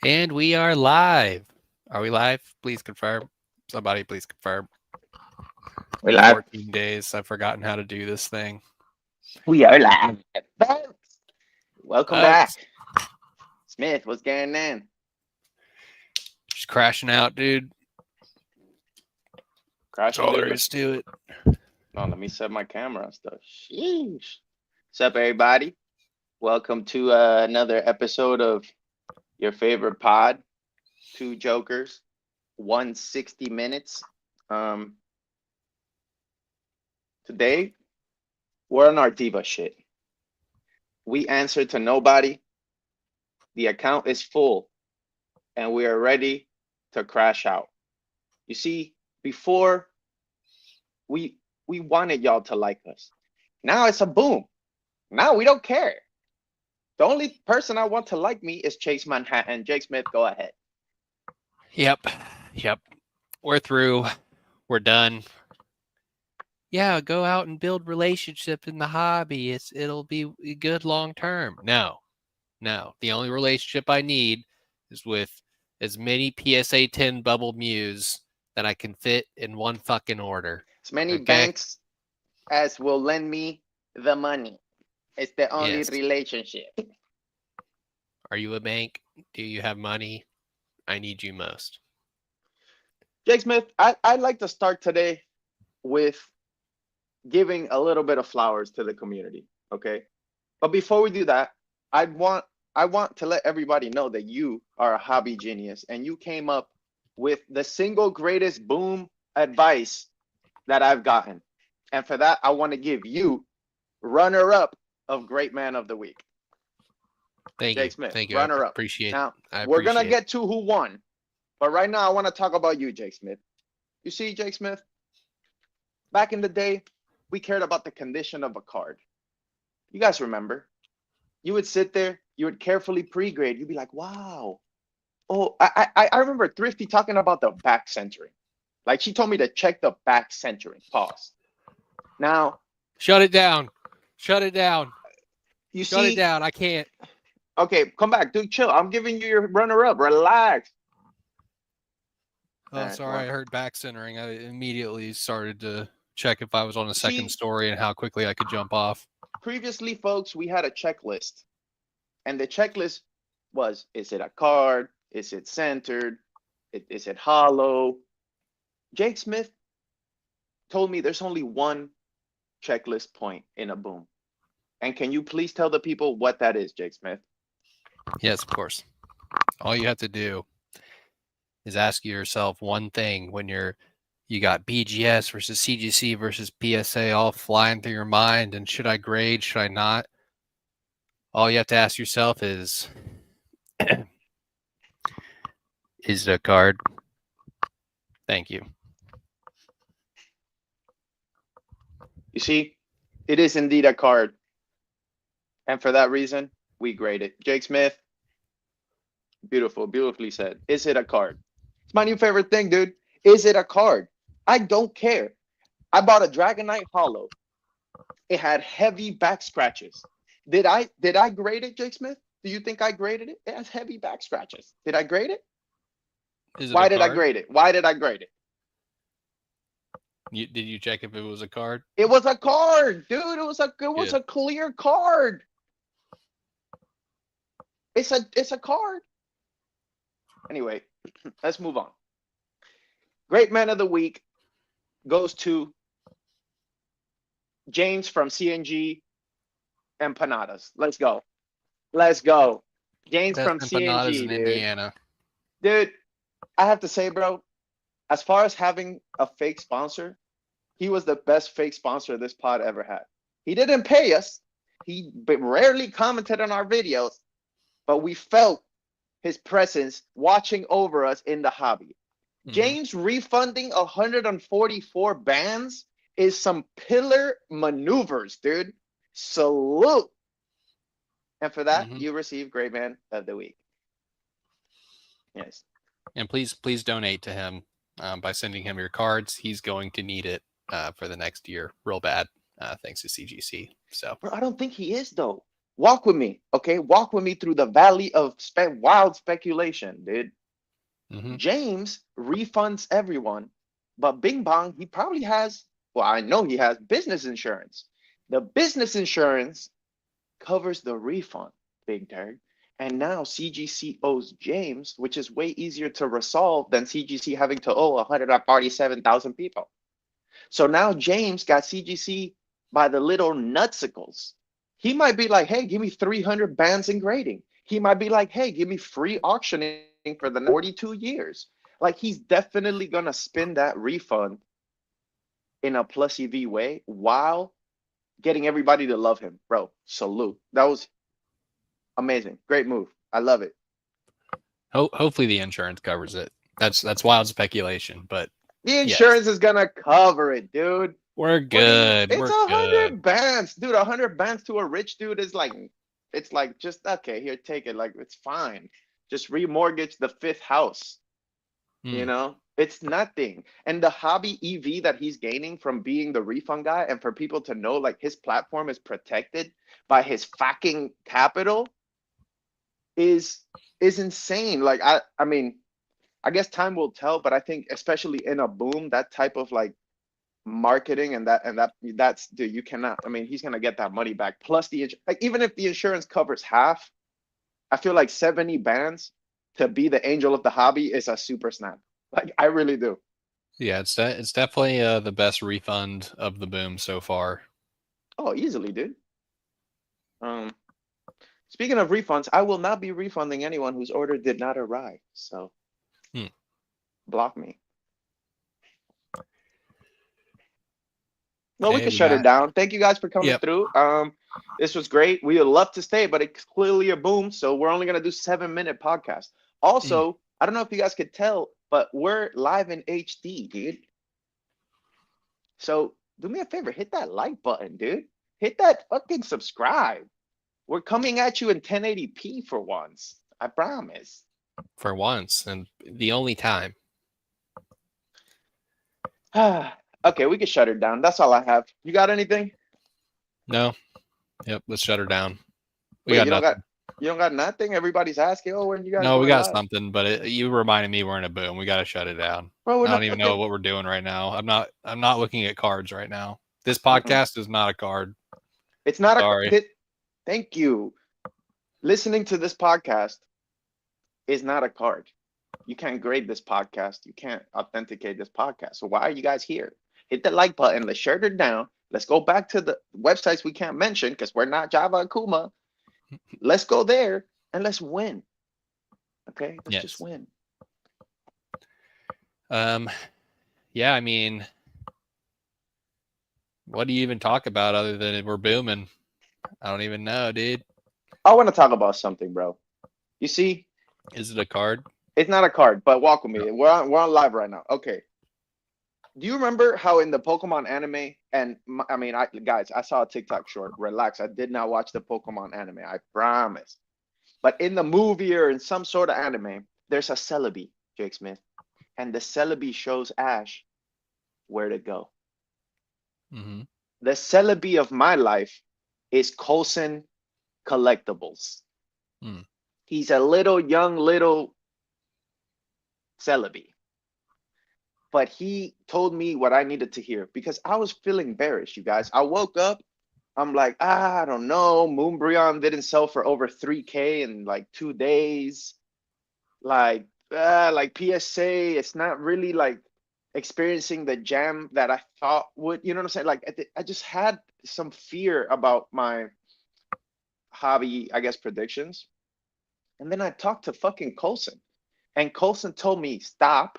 And we are live. Are we live? Please confirm. Somebody please confirm. We live. 14 days. I've forgotten how to do this thing. We are live. Folks, welcome back. Folks, Smith, what's going on? just crashing out, dude. That's Crashing, all there dude. is to it. No, let me set my camera and stuff. Sheesh. What's up, everybody? Welcome to another episode of your favorite pod, Two Jokers, 160 minutes. Um, Today, we're on our diva shit. We answer to nobody. The account is full, and we are ready to crash out. You see, before we we wanted y'all to like us. Now it's a boom. Now we don't care. The only person I want to like me is Chase Manhattan. Jake Smith, go ahead. Yep. We're through. We're done. Yeah, go out and build relationship in the hobby. It'll be good long term. No. The only relationship I need is with as many PSA 10 bubble mews that I can fit in one fucking order. As many Okay? banks as will lend me the money. It's the only Yes. relationship. Are you a bank? Do you have money? I need you most. Jake Smith, I'd like to start today with giving a little bit of flowers to the community. Okay. But before we do that, I want to let everybody know that you are a hobby genius and you came up with the single greatest boom advice that I've gotten. And for that, I want to give you runner up of Great Man of the Week. Thank you. Jake Smith, Thank you. I runner up. appreciate Now, I we're going to appreciate get to who won. But right now, I want to talk about you, Jake Smith. You see, Jake Smith, back in the day, we cared about the condition of a card. You guys remember? You would sit there, you would carefully pre-grade. You'd be like, wow. Oh, I remember Thrifty talking about the back centering. Like she told me to check the back centering. Pause. Now, Shut it down. Shut it down. you Shut it see, down. I can't. okay, come back, dude. Chill. I'm giving you your runner-up. Relax. All Oh, right. sorry. I Well, heard back centering. I immediately started to check if I was on a second see, story and how quickly I could jump off. previously, folks, we had a checklist, and the checklist was: is it a card? Is it centered? Is it hollow? Jake Smith told me there's only one checklist point in a boom. And can you please tell the people what that is, Jake Smith? Yes, of course. All you have to do is ask yourself one thing when you got BGS versus CGC versus PSA all flying through your mind, and should I grade, should I not? All you have to ask yourself is it a card? Thank you. You see, it is indeed a card. And for that reason, we grade it. Jake Smith, beautiful, beautifully said. Is it a card? It's my new favorite thing, dude. Is it a card? I don't care. I bought a Dragonite Hollow. It had heavy back scratches. Did I grade it, Jake Smith? Do you think I graded it? It has heavy back scratches. Did I grade it? Is it a Why did I card? grade it? Why did I grade it? Did you check if it was a card? It was a card, dude. It was Good. a clear card. It's a card. Anyway, let's move on. Great man of the week goes to James from CNG Empanadas. Let's go. Let's go. James Best from empanadas CNG, in dude. Indiana. Dude, I have to say, bro, as far as having a fake sponsor, he was the best fake sponsor this pod ever had. He didn't pay us. He rarely commented on our videos, but we felt his presence watching over us in the hobby. Mm-hmm. James refunding 144 bands is some pillar maneuvers, dude. Salute. And for that, Mm-hmm. you receive Great Man of the Week. Yes. And please donate to him by sending him your cards. He's going to need it for the next year, real bad, thanks to CGC. So Bro, I don't think he is, though. Walk with me, okay? Walk with me through the valley of wild speculation, dude. Mm-hmm. James refunds everyone, but Bing Bong, he probably has, well, I know he has business insurance. The business insurance covers the refund, Big Derek. And now CGC owes James, which is way easier to resolve than CGC having to owe 147,000 people. So now James got CGC by the little nutsicles. He might be like, hey, give me 300 bands in grading. He might be like, hey, give me free auctioning for the next 42 years. Like, he's definitely going to spin that refund in a plus EV way while getting everybody to love him. Bro, salute. That was amazing. Great move. I love it. Hopefully the insurance covers it. That's wild speculation, but The yes, insurance is going to cover it, dude. we're What do you? good. It's We're a good. hundred bands, dude. 100 bands to a rich dude is like, it's like just okay. Here, take it. Like it's fine. Just remortgage the fifth house. You Hmm. know, it's nothing. And the hobby EV that he's gaining from being the refund guy, and for people to know like his platform is protected by his fucking capital, is is insane. Like I mean, I guess time will tell, but I think especially in a boom, that type of like marketing and that's dude, you cannot. I mean, he's gonna get that money back plus like even if the insurance covers half, I feel like 70 bands to be the angel of the hobby is a super snap. Like I really do. Yeah, it's definitely the best refund of the boom so far. Oh, easily, dude. Um, speaking of refunds, I will not be refunding anyone whose order did not arrive. So Hmm. block me. Well, we Okay, could we shut it got. down. Thank you guys for coming Yep. through. This was great. We would love to stay, but it's clearly a boom. So we're only gonna do 7-minute podcast. Mm. Also, I don't know if you guys could tell, but we're live in HD, dude. So do me a favor, hit that like button, dude. Hit that fucking subscribe. We're coming at you in 1080p for once. I promise. For once, and the only time. Okay, we can shut it down. That's all I have. You got anything? No. Yep. Let's shut her down. We Wait, got nothing. you don't got nothing? Everybody's asking, oh, when you guys No, we going got live? something, but you reminded me we're in a boom. We got to shut it down. Bro, we're I don't not even know fucking. what we're doing right now. I'm not looking at cards right now. This Mm-mm. podcast is not a card. It's not Sorry. a. Thank you. Listening to this podcast is not a card. You can't grade this podcast. You can't authenticate this podcast. So why are you guys here? Hit the like button. Let's shut it down. Let's go back to the websites we can't mention because we're not Java and Kuma. Let's go there and let's win. Okay, let's just Yes. win. Um. Yeah. I mean, what do you even talk about other than we're booming? I don't even know, dude. I want to talk about something, bro. You see, Is it a card? it's not a card, but walk with No. me. We're on live right now. Okay. Do you remember how in the Pokemon anime, and I mean, guys, I saw a TikTok short. Relax, I did not watch the Pokemon anime. I promise. But in the movie or in some sort of anime, there's a Celebi, Jake Smith, and the Celebi shows Ash where to go. Mm-hmm. The Celebi of my life is Coulson Collectibles. Mm. He's a little Celebi. But he told me what I needed to hear because I was feeling bearish, you guys. I woke up, I'm like, I don't know. Moonbreon didn't sell for over 3K in like 2 days. Like PSA, it's not really like experiencing the jam that I thought would, you know what I'm saying? Like I just had some fear about my hobby, I guess, predictions. And then I talked to fucking Colson. And Colson told me, stop,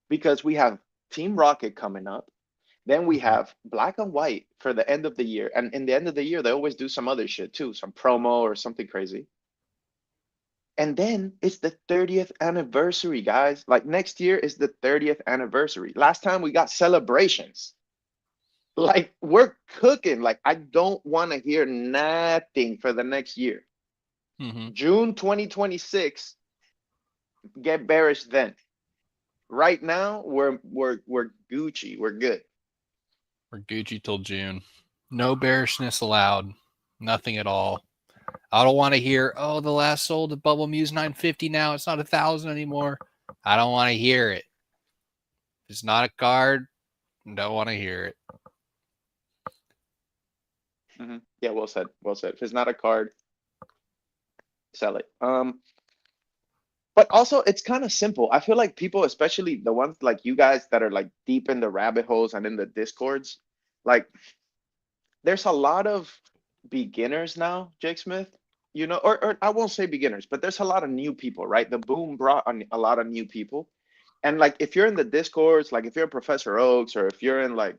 because we have Team Rocket coming up. Then we Mm-hmm. have Black and White for the end of the year. And in the end of the year, they always do some other shit too, some promo or something crazy. And then it's the 30th anniversary, guys. Like next year is the 30th anniversary. Last time we got celebrations. Like we're cooking. Like I don't want to hear nothing for the next year. Mm-hmm. June 2026, get bearish then. Right now, we're Gucci. We're good. We're Gucci till June. No bearishness allowed. Nothing at all. I don't want to hear, oh, the last sold at Bubble Muse 950 now. It's not 1,000 anymore. I don't want to hear it. If it's not a card, don't want to hear it. Yeah, well said. Well said. If it's not a card, sell it. But also it's kind of simple. I feel like people, especially the ones like you guys that are like deep in the rabbit holes and in the discords, like there's a lot of beginners now, Jake Smith, or I won't say beginners, but there's a lot of new people, right? The boom brought a lot of new people. And like if you're in the discords, like if you're in Professor Oaks or if you're in like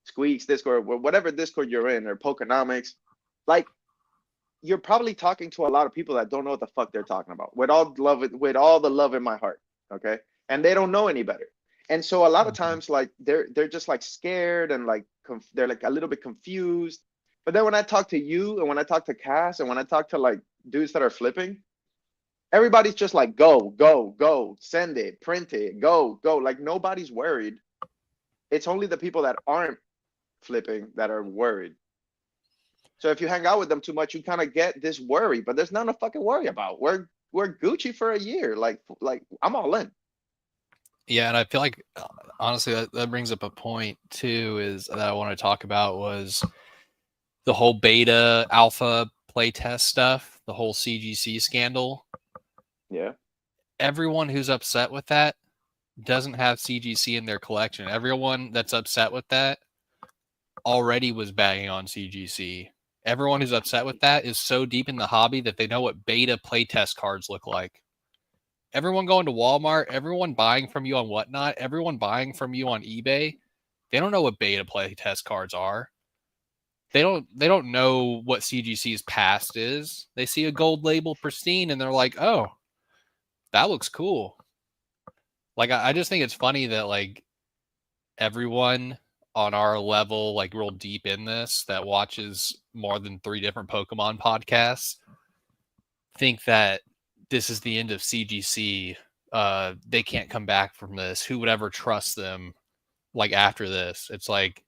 Squeaks Discord or whatever Discord you're in or Pokenomics, like you're probably talking to a lot of people that don't know what the fuck they're talking about. With all the love in my heart, okay? And they don't know any better. And so a lot of times, like they're just like scared and like they're like a little bit confused. But then when I talk to you and when I talk to Cass and when I talk to like dudes that are flipping, everybody's just like go, go, go, send it, print it, go, go. Like nobody's worried. It's only the people that aren't flipping that are worried. So if you hang out with them too much, you kind of get this worry, but there's nothing to fucking worry about. We're Gucci for a year. Like I'm all in. Yeah, and I feel like honestly that brings up a point too is that I want to talk about was the whole beta alpha playtest stuff, the whole CGC scandal. Yeah. Everyone who's upset with that doesn't have CGC in their collection. Everyone that's upset with that already was bagging on CGC. Everyone who's upset with that is so deep in the hobby that they know what beta playtest cards look like. Everyone going to Walmart, everyone buying from you on Whatnot, everyone buying from you on eBay, they don't know what beta playtest cards are. They don't know what CGC's past is. They see a gold label pristine and they're like, oh, that looks cool. Like I just think it's funny that like everyone on our level, like real deep in this, that watches more than 3 different Pokemon podcasts, think that this is the end of CGC. They can't come back from this. Who would ever trust them like after this? It's like,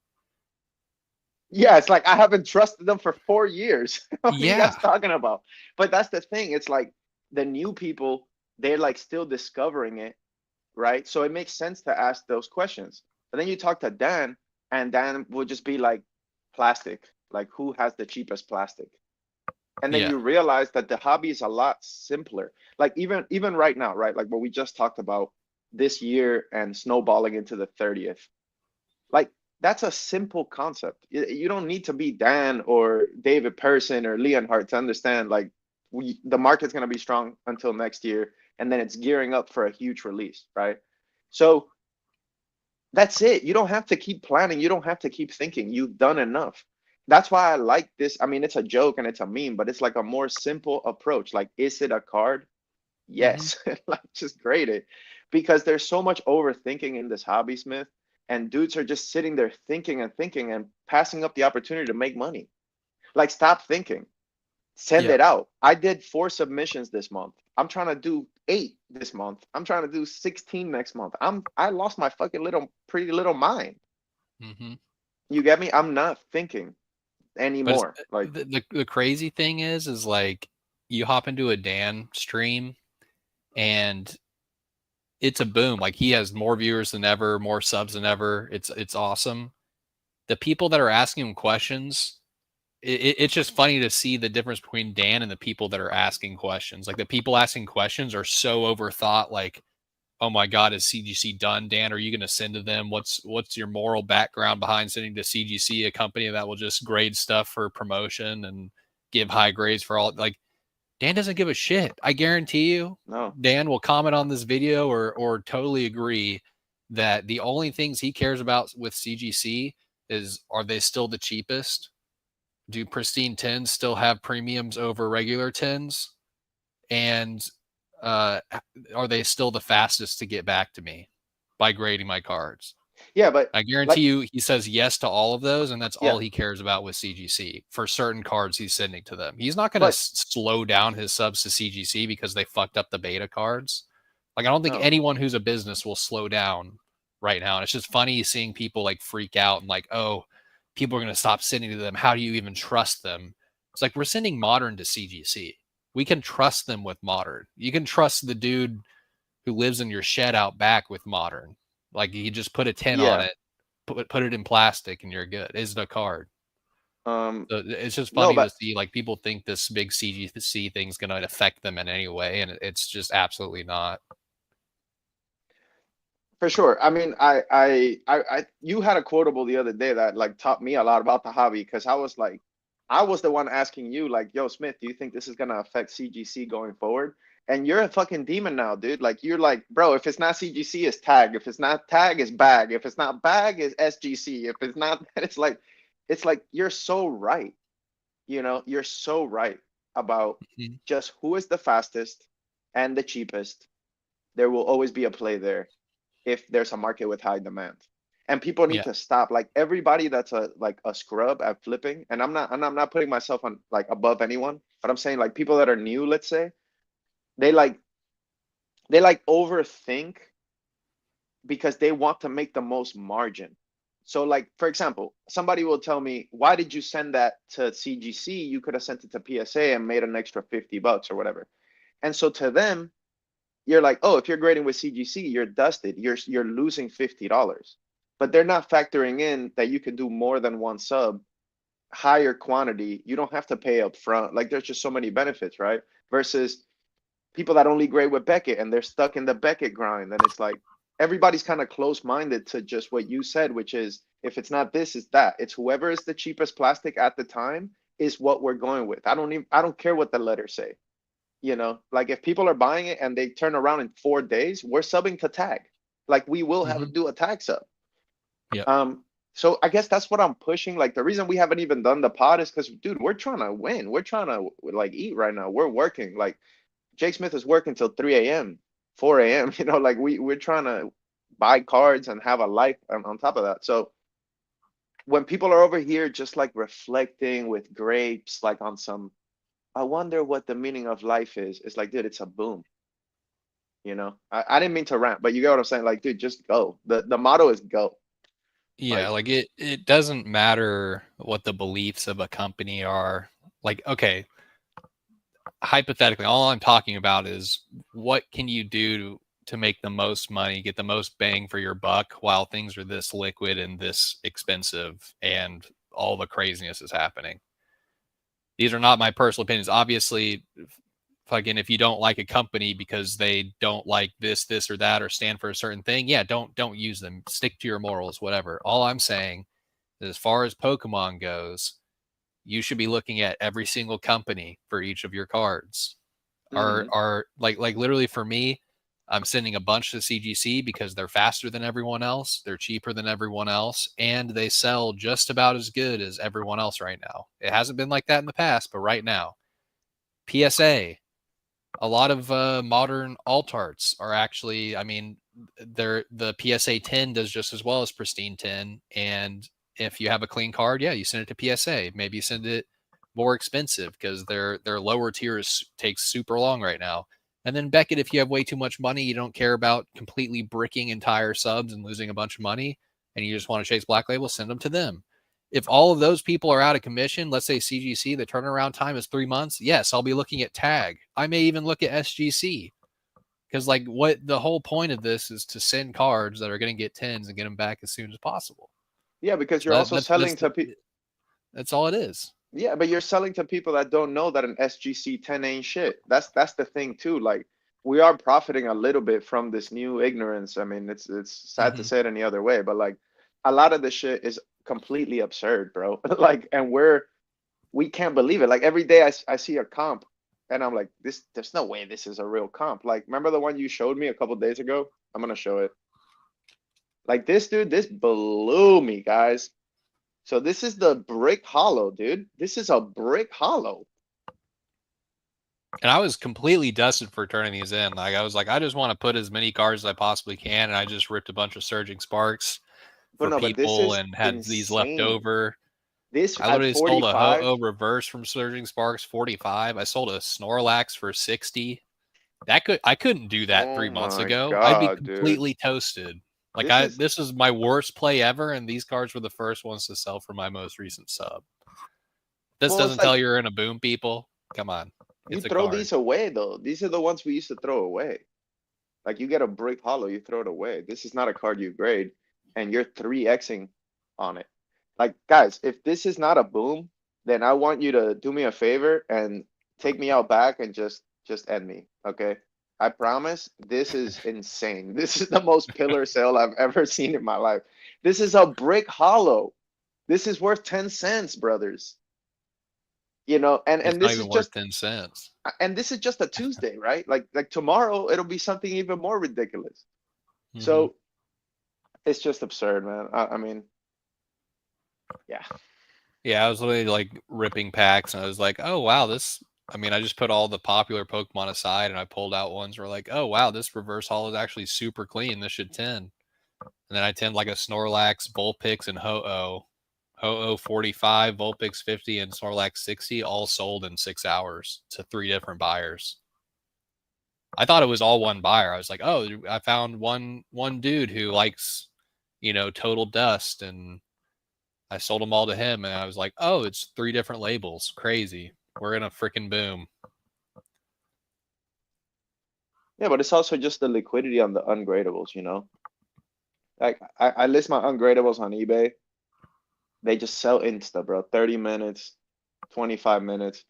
yeah, it's like I haven't trusted them for 4 years. What are you yeah, guys talking about? But that's the thing. It's like the new people, they're like still discovering it, right? So it makes sense to ask those questions. But then you talk to Dan, and Dan will just be like, plastic. Like, who has the cheapest plastic? And then yeah, you realize that the hobby is a lot simpler. Like even right now, right? Like what we just talked about this year and snowballing into the 30th. Like that's a simple concept. You don't need to be Dan or David Person or Leonhardt to understand like the market's going to be strong until next year and then it's gearing up for a huge release, right? So that's it. You don't have to keep planning. You don't have to keep thinking. You've done enough. That's why I like this. I mean, it's a joke and it's a meme, but it's like a more simple approach. Like, is it a card? mm-hmm. Yes. Like, just grade it. Because there's so much overthinking in this hobby, Smith. And dudes are just sitting there thinking and thinking and passing up the opportunity to make money. Like, stop thinking. Send Yeah. it out. I did 4 submissions this month. I'm trying to do 8 this month. I'm trying to do 16 next month. I lost my fucking pretty little mind. Mm-hmm. You get me? I'm not thinking But anymore. Like, the crazy thing is like you hop into a Dan stream and it's a boom. Like he has more viewers than ever, more subs than ever. It's awesome. The people that are asking him questions, it's just funny to see the difference between Dan and the people that are asking questions. Like the people asking questions are so overthought. Like, oh my God, is CGC done? Dan, are you going to send to them? What's your moral background behind sending to CGC, a company that will just grade stuff for promotion and give high grades for all? Like Dan doesn't give a shit. I guarantee you, no. Dan will comment on this video or totally agree that the only things he cares about with CGC is, are they still the cheapest? Do pristine tins still have premiums over regular tins? And uh, are they still the fastest to get back to me by grading my cards? Yeah, but I guarantee like, you he says yes to all of those, and that's yeah, all he cares about with CGC for certain cards he's sending to them. He's not going to but slow down his subs to CGC because they fucked up the beta cards. Like, I don't think no. anyone who's a business will slow down right now. And it's just funny seeing people like freak out and like, oh, people are going to stop sending to them. How do you even trust them? It's It's like we're sending modern to CGC. We can trust them with modern. You can trust the dude who lives in your shed out back with modern. Like you just put a 10 on Yeah. it, put it in plastic, and you're good. Is it a card? So it's just No, funny to but see like people think this big CGC thing's going to affect them in any way, and it's just absolutely not. for sure. I mean, you had a quotable the other day that like taught me a lot about the hobby because I was like, I was the one asking you like, "Yo, Smith, do you think this is gonna affect CGC going forward?" And you're a fucking demon now, dude. Like you're like, bro, if it's not CGC, it's tag. If it's not tag, it's bag. If it's not bag, it's SGC. If it's not, it's like you're so right. You know, you're so right about Mhm. just who is the fastest and the cheapest. There will always be a play there if there's a market with high demand. And people need Yeah. to stop. Like everybody that's a scrub at flipping, and I'm not putting myself on like above anyone, but I'm saying like people that are new, let's say, they like they like overthink because they want to make the most margin. So like for example, somebody will tell me, why did you send that to CGC? You could have sent it to PSA and made an extra $50 or whatever. And so to them, you're like, oh, if you're grading with CGC, you're dusted. You're losing $50. But they're not factoring in that you can do more than one sub, higher quantity. You don't have to pay up front. Like there's just so many benefits, right? Versus people that only grade with Beckett and they're stuck in the Beckett grind. And it's like everybody's kind of close-minded to just what you said, which is if it's not this, it's that. It's whoever is the cheapest plastic at the time is what we're going with. I don't care what the letters say. You know, like if people are buying it and they turn around in 4 days, we're subbing to tag. Like we will have to Mm-hmm. do a tag sub. Yep. So I guess that's what I'm pushing. Like the reason we haven't even done the pod is because, dude, we're trying to win. We're trying to like eat right now. We're working. Like Jake Smith is working till 3 a.m., 4 a.m. You know, like we're trying to buy cards and have a life on top of that. So when people are over here just like reflecting with grapes, like on some, I wonder what the meaning of life is. It's like, dude, it's a boom. You know, I didn't mean to rant, but you get what I'm saying. Like, dude, just go. The motto is go. Yeah, Like, like it doesn't matter what the beliefs of a company are. Like, okay, hypothetically, all I'm talking about is what can you do to make the most money, get the most bang for your buck while things are this liquid and this expensive and all the craziness is happening. These are not my personal opinions. Obviously, fucking if you don't like a company because they don't like this or that or stand for a certain thing, yeah, don't use them. Stick to your morals, whatever. All I'm saying is as far as Pokemon goes, you should be looking at every single company for each of your cards. mm-hmm. Are like literally for me, I'm sending a bunch to CGC because they're faster than everyone else, they're cheaper than everyone else, and they sell just about as good as everyone else right now. It hasn't been like that in the past, but right now, PSA, a lot of modern alt arts are actually, I mean, they're the PSA 10 does just as well as pristine 10, and if you have a clean card, yeah, you send it to PSA. Maybe you send it more expensive because their lower tiers takes super long right now. And then Beckett, if you have way too much money, you don't care about completely bricking entire subs and losing a bunch of money, and you just want to chase Black Label, send them to them. If all of those people are out of commission, let's say CGC, the turnaround time is 3 months. Yes, I'll be looking at tag. I may even look at SGC because, like, what the whole point of this is to send cards that are going to get tens and get them back as soon as possible. Yeah, because So you're also selling to people. that's all it is. Yeah, but you're selling to people that don't know that an SGC 10 ain't shit. That's the thing too. Like we are profiting a little bit from this new ignorance. I mean, it's sad to Mm-hmm. say it any other way, but like a lot of the shit is completely absurd, bro. Like, and we can't believe it. Like every day I see a comp and I'm like, this, there's no way this is a real comp. Like, remember the one you showed me a couple days ago? I'm gonna show it. Like this dude, this blew me, guys. So this is the brick hollow, dude. This is a brick hollow. And I was completely dusted for turning these in. Like I was like, I just want to put as many cards as I possibly can, and I just ripped a bunch of Surging Sparks But for no, but this people is and had these left insane. over. This I at literally sold a 45. Ho-Oh reverse from Surging Sparks 45. I sold a Snorlax for 60. I couldn't do that Oh 3 months my ago. I'd be God, dude. completely toasted. Like This is this is my worst play ever, and these cards were the first ones to sell for my most recent sub. This Well, it's doesn't tell like you're in a boom, people. Come on. you It's a throw card. these away though. These are the ones we used to throw away. Like you get a brick hollow, you throw it away. This is not a card you grade, and you're 3xing on it. Like, guys, if this is not a boom, then I want you to do me a favor and take me out back and just end me, okay? I promise this is insane. This is the most pillar sale I've ever seen in my life. This is a brick hollow. This is worth 10 cents, brothers. You know, It's and not this is even worth just 10 cents. and this is just a Tuesday, right? Like tomorrow it'll be something even more ridiculous. Mm-hmm. So it's just absurd, man. I mean, yeah. Yeah, I was literally like ripping packs, and I was like, "Oh wow, this." I mean, I just put all the popular Pokemon aside, and I pulled out ones where like, "Oh wow, this reverse holo is actually super clean. This should 10." And then I tend like a Snorlax, Vulpix, and Ho-Oh. Ho-Oh 45, Vulpix 50, and Snorlax 60, all sold in 6 hours to 3 different buyers. I thought it was all one buyer. I was like, "Oh, I found one dude who likes, Total Dust," and I sold them all to him, and I was like, "Oh, it's 3 different labels. Crazy. We're in a freaking boom." Yeah, but it's also just the liquidity on the ungradables, you know? Like I list my ungradables on eBay. They just sell insta, bro. 30 minutes, 25 minutes.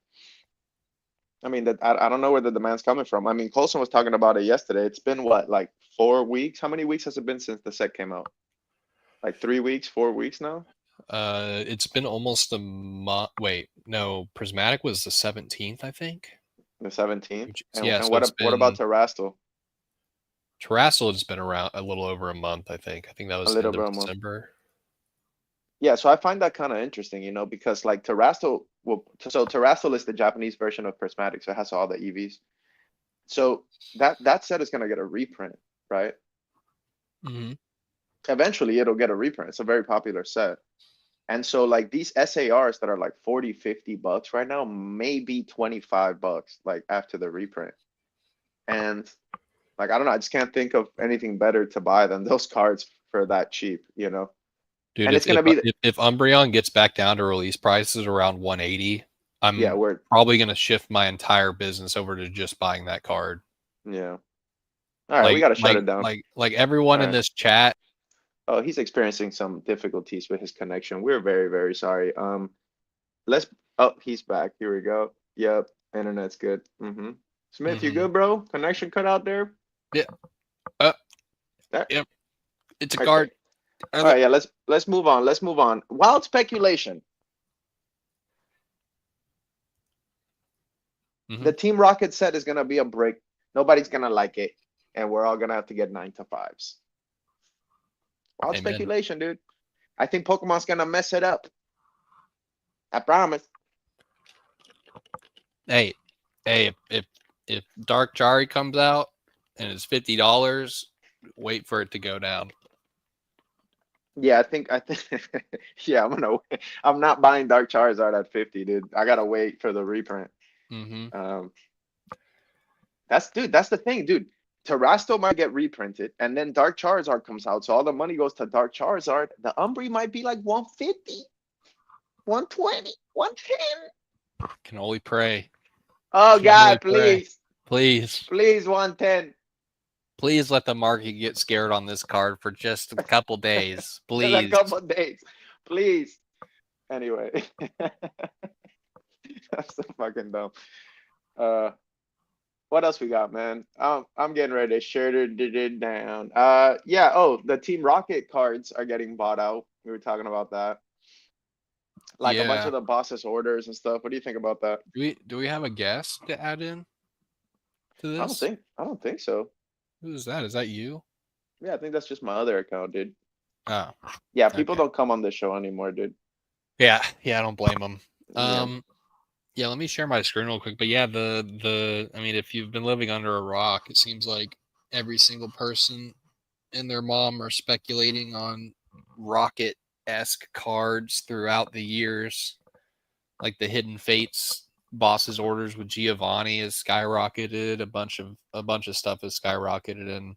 I mean, that I don't know where the demand's coming from. I mean, Colson was talking about it yesterday. It's been what, like 4 weeks? How many weeks has it been since the set came out? Like 3 weeks, 4 weeks now? It's been almost a month. Wait, no, Prismatic was the 17th, I think. The 17th. Yeah, And so it's what about been Terrastal? Terrassel has been around a little over a month, I think. I think that A was little end bit of more. December. Yeah, so I find that kind of interesting, you know, because like Terrastal, well, so Terrastal is the Japanese version of Prismatic, so it has all the EVs. So that set is gonna get a reprint, right? Mm-hmm. Eventually it'll get a reprint. It's a very popular set. And so like these SARs that are like 40, $50 right now, maybe $25 like after the reprint. And like I don't know, I just can't think of anything better to buy than those cards for that cheap, you know. Dude, And if it's if gonna be if, if Umbreon gets back down to release prices around 180, yeah, I'm we're probably gonna shift my entire business over to just buying that card. yeah. All right, we Like gotta shut like it down. like like everyone All in right. this chat. Oh, he's experiencing some difficulties with his connection. We're very, very sorry. Let's oh, he's back. Here we go. Yep, internet's good. Smith, you Mm-hmm. good, bro? Connection cut out there? Yeah. Uh, That yep. It's a card. okay. All right, yeah, let's move on. Let's move on. Wild speculation. Mm-hmm. The Team Rocket set is gonna be a brick. Nobody's gonna like it, and we're all gonna have to get 9 to 5s. Wild Amen. speculation, dude. I think Pokemon's gonna mess it up. I promise. Hey, if Dark Jari comes out and it's $50, wait for it to go down. Yeah, I think yeah, I'm not buying Dark Charizard at 50, dude. I gotta wait for the reprint. Mm-hmm. Um that's the thing, dude. Terrasto might get reprinted and then Dark Charizard comes out, so all the money goes to Dark Charizard. The Umbri might be like 150, 120, 110. Can only pray. Oh Can only God, pray. please, Please, please 110. please let the market get scared on this card for just a couple days. In a Please. couple of days. Please. Anyway. That's so fucking dumb. Uh what else we got, man? I'm getting ready to shut it down. Yeah, oh, the Team Rocket cards are getting bought out. We were talking about that. Like a bunch Yeah. of the boss's orders and stuff. What do you think about that? Do we have a guest to add in to this? I don't think so. Who is that? Is that you? Yeah, I think that's just my other account, dude. Oh, Yeah, people okay. don't come on the show anymore, dude. Yeah, I don't blame them. Yeah. Yeah, let me share my screen real quick. But yeah, I mean, if you've been living under a rock, it seems like every single person and their mom are speculating on rocket-esque cards throughout the years. Like the Hidden Fates boss's orders with Giovanni has skyrocketed. A bunch of stuff has skyrocketed, and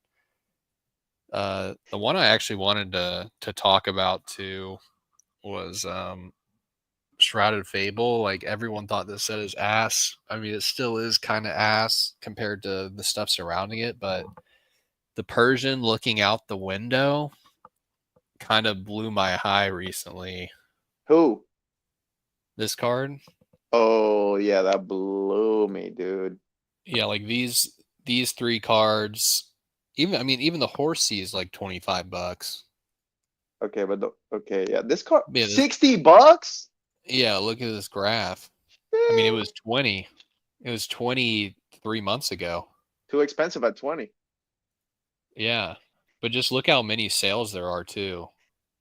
the one I actually wanted to talk about too was Shrouded Fable, like everyone thought this set is ass. I mean, it still is kind of ass compared to the stuff surrounding it, but the Persian looking out the window kind of blew my high recently. Who? This card, Oh yeah, that blew me, dude. yeah, like these three cards. Even I mean, even the Horsey is like $25. Okay, but okay, yeah, this car Yeah, this, $60. yeah. Look at this graph. I mean, it was 20. It was 20 3 months ago. Too expensive at 20. Yeah, but just look how many sales there are too.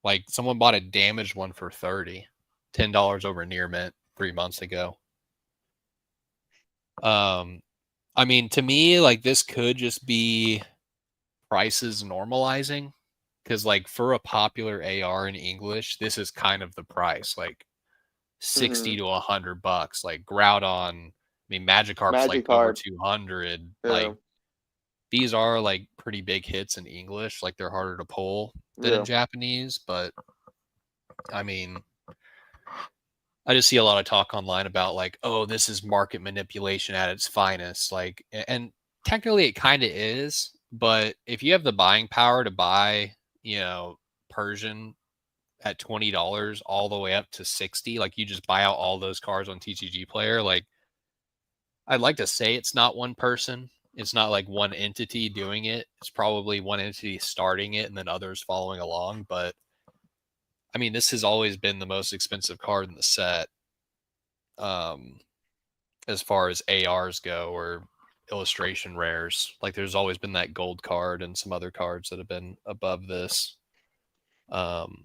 Like someone bought a damaged one for 30, $10 over near mint 3 months ago. Um, I mean, to me, like this could just be prices normalizing because, like, for a popular AR in English, this is kind of the price, like Mm-hmm. 60 to $100. Like Groudon, I mean, Magikarp's like over Magikarp. 200. Yeah, Like these are like pretty big hits in English. Like they're harder to pull than in yeah. Japanese, but I mean, I just see a lot of talk online about like, oh, this is market manipulation at its finest. Like, and technically it kind of is, but if you have the buying power to buy, you know, Persian at $20 all the way up to 60, like you just buy out all those cards on TCG Player. Like, I'd like to say it's not one person. It's not like one entity doing it. It's probably one entity starting it and then others following along. But I mean, this has always been the most expensive card in the set. Um, as far as ARs go or illustration rares. Like there's always been that gold card and some other cards that have been above this. Um,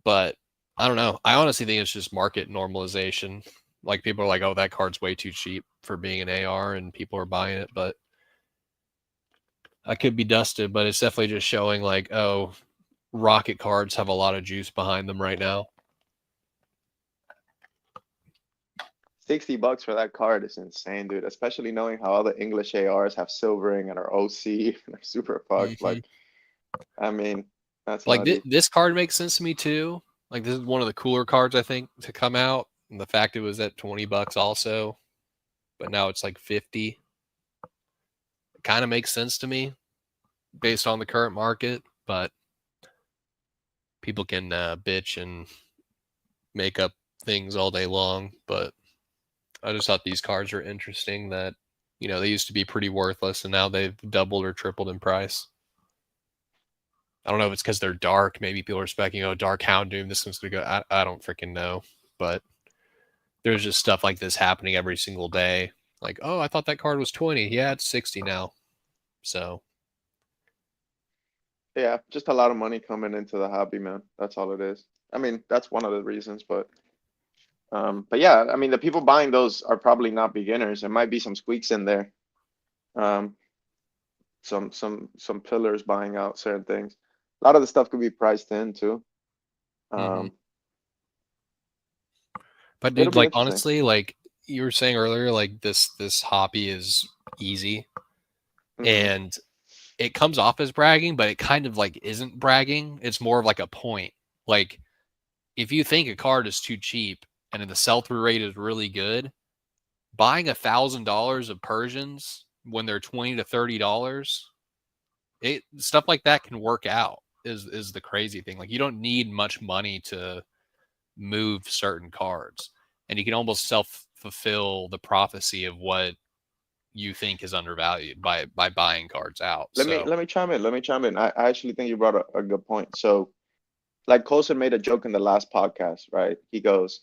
but I don't know. I honestly think it's just market normalization. Like people are like, "Oh, that card's way too cheap for being an AR," and people are buying it. But I could be dusted. But it's definitely just showing like, oh, Rocket cards have a lot of juice behind them right now. $60 for that card is insane, dude. Especially knowing how all the English ARs have silvering and are OC and are super fucked. Mm-hmm. Like, I mean, that's Like nutty. this card makes sense to me too. Like this is one of the cooler cards I think to come out, and the fact it was at $20 also, but now it's like 50, it kind of makes sense to me based on the current market. But people can bitch and make up things all day long. But I just thought these cards are interesting. That they used to be pretty worthless, and now they've doubled or tripled in price. I don't know if it's because they're dark. Maybe people are expecting, oh, Dark Houndoom, this one's gonna go. I don't freaking know, but there's just stuff like this happening every single day. Like, oh, I thought that card was 20. Yeah, it's 60 now. So, Yeah, just a lot of money coming into the hobby, man. That's all it is. I mean, that's one of the reasons, but yeah, I mean, the people buying those are probably not beginners. There might be some squeaks in there. Um, some pillars buying out certain things. A lot of the stuff could be priced in too. mm-hmm. Um, But it'll dude, be like interesting. honestly, like you were saying earlier, like this hobby is easy, Hmm. and it comes off as bragging, but it kind of like isn't bragging. It's more of like a point. Like if you think a card is too cheap and the sell through rate is really good, buying $1,000 of Persians when they're $20 to $30, it stuff like that can work out. Is the crazy thing. Like you don't need much money to move certain cards, and you can almost self fulfill the prophecy of what you think is undervalued by buying cards out. So, Let me chime in. Let me chime in. I actually think you brought a good point. So, like Colson made a joke in the last podcast, right? He goes,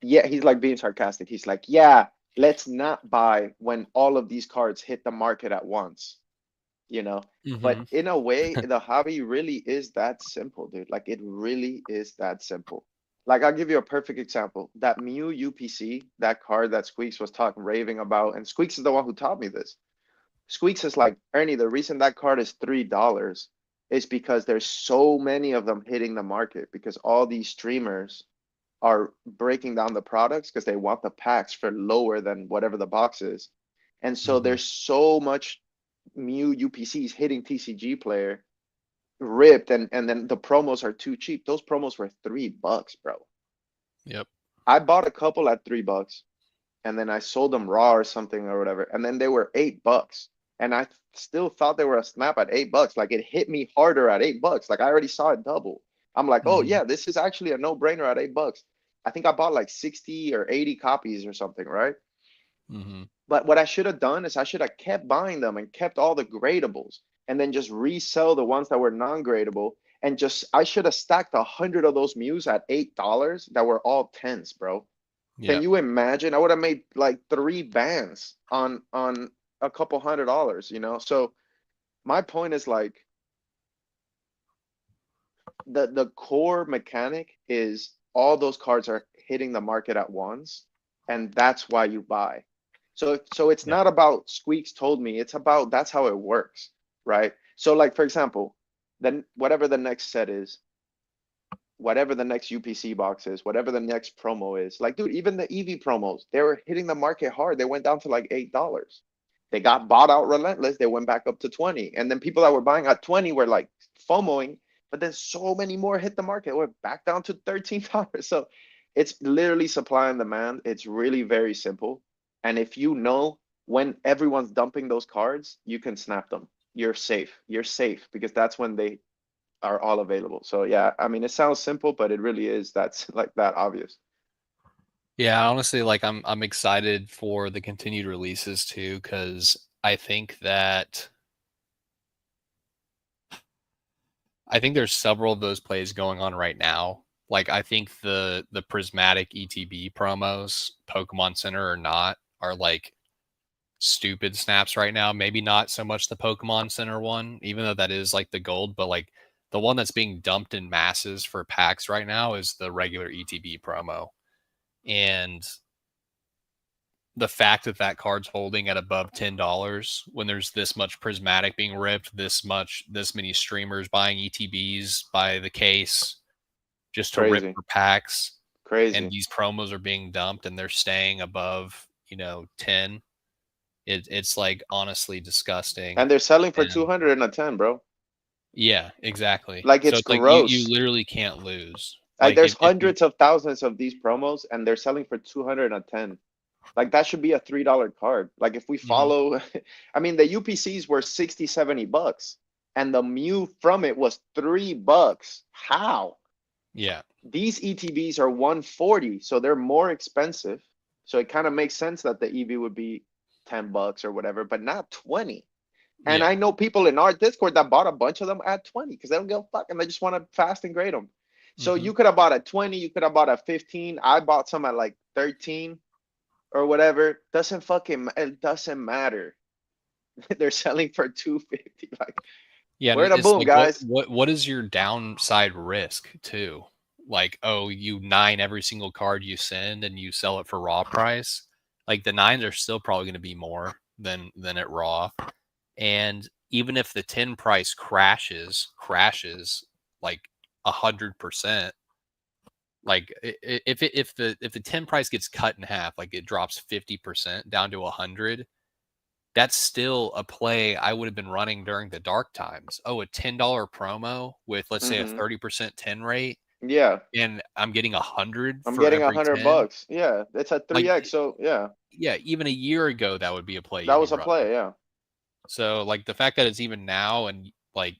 yeah, he's like being sarcastic. He's like, yeah, let's not buy when all of these cards hit the market at once, you know? But mm-hmm. in a way, the hobby really is that simple, dude. Like it really is that simple. Like I'll give you a perfect example. That Mew UPC, that card that Squeaks was talking raving about, and Squeaks is the one who taught me this. Squeaks is like, Ernie, the reason that card is $3 is because there's so many of them hitting the market because all these streamers are breaking down the products because they want the packs for lower than whatever the box is. And so Mm-hmm. there's so much Mew UPCs hitting TCG Player ripped, and then the promos are too cheap. Those promos were $3, bro. Yep. I bought a couple at $3, and then I sold them raw or something or whatever, and then they were $8, and I still thought they were a snap at $8. Like it hit me harder at $8. Like I already saw it double. I'm like, oh Mm-hmm. yeah, this is actually a no-brainer at $8. I think I bought like 60 or 80 copies or something, right? Mm-hmm. But what I should have done is I should have kept buying them and kept all the gradables and then just resell the ones that were non-gradable. And just I should have stacked 100 of those Mews at $8 that were all tens, bro. Can Yep. you imagine? I would have made like 3 bands on a couple $100, you know? So my point is like the core mechanic is all those cards are hitting the market at once, and that's why you buy. So it's Yep. not about Squeaks told me, it's about that's how it works, right? So like for example, then whatever the next set is, whatever the next UPC box is, whatever the next promo is. Like, dude, even the EV promos, they were hitting the market hard. They went down to like $8. They got bought out relentless. They went back up to 20. And then people that were buying at 20 were like FOMOing, but then so many more hit the market. We're back down to $13. So it's literally supply and demand. It's really very simple. And if you know when everyone's dumping those cards, you can snap them. You're safe. You're safe because that's when they are all available. So yeah, I mean, it sounds simple, but it really is. That's like that obvious. Yeah, honestly, like I'm excited for the continued releases too, because I think there's several of those plays going on right now. Like I think the prismatic ETB promos, Pokemon Center or not, are like stupid snaps right now. Maybe not so much the Pokemon Center one, even though that is like the gold, but like the one that's being dumped in masses for packs right now is the regular ETB promo. And the fact that that card's holding at above $10 when there's this much prismatic being ripped, this many streamers buying ETBs by the case just to rip Crazy, for packs, and crazy. these promos are being dumped and they're staying above 10. It's like honestly disgusting. And they're selling for And 200 and a 10, bro. yeah, exactly. Like So it's it's like you gross. literally can't lose. Like Like there's if you hundreds of thousands of these promos and they're selling for 200 and a 10. Like that should be a $3 card. Like if we Mhm. follow, I mean, the UPCs were 60, $70 and the Mew from it was $3. How? Yeah. These ETBs are 140, so they're more expensive. So it kind of makes sense that the EV would be $10 or whatever, but not 20. And Yeah. I know people in our Discord that bought a bunch of them at 20 because they don't give a fuck and they just want to fast and grade them. So Mhm. you could have bought at 20, you could have bought at 15. I bought some at like 13 or whatever. It doesn't matter. They're selling for 250. Like, Yeah, and where the it's boom, like what guys? what what is your downside risk too? Like, oh, you nine every single card you send and you sell it for raw price. Like the nines are still probably going to be more than at raw. And even if the 10 price crashes like 100%, like if the 10 price gets cut in half, like it drops 50% down to 100, that's still a play I would have been running during the dark times. Oh, a $10 promo with, let's say, a Hmm. 30% 10 rate, Yeah, and I'm getting 100 I'm for getting a every hundred 10. bucks. Yeah, it's a Like, 3x. So yeah, yeah, even a year ago, that would be a play that you'd be was a running. play. Yeah. So, like, the fact that it's even now and, like,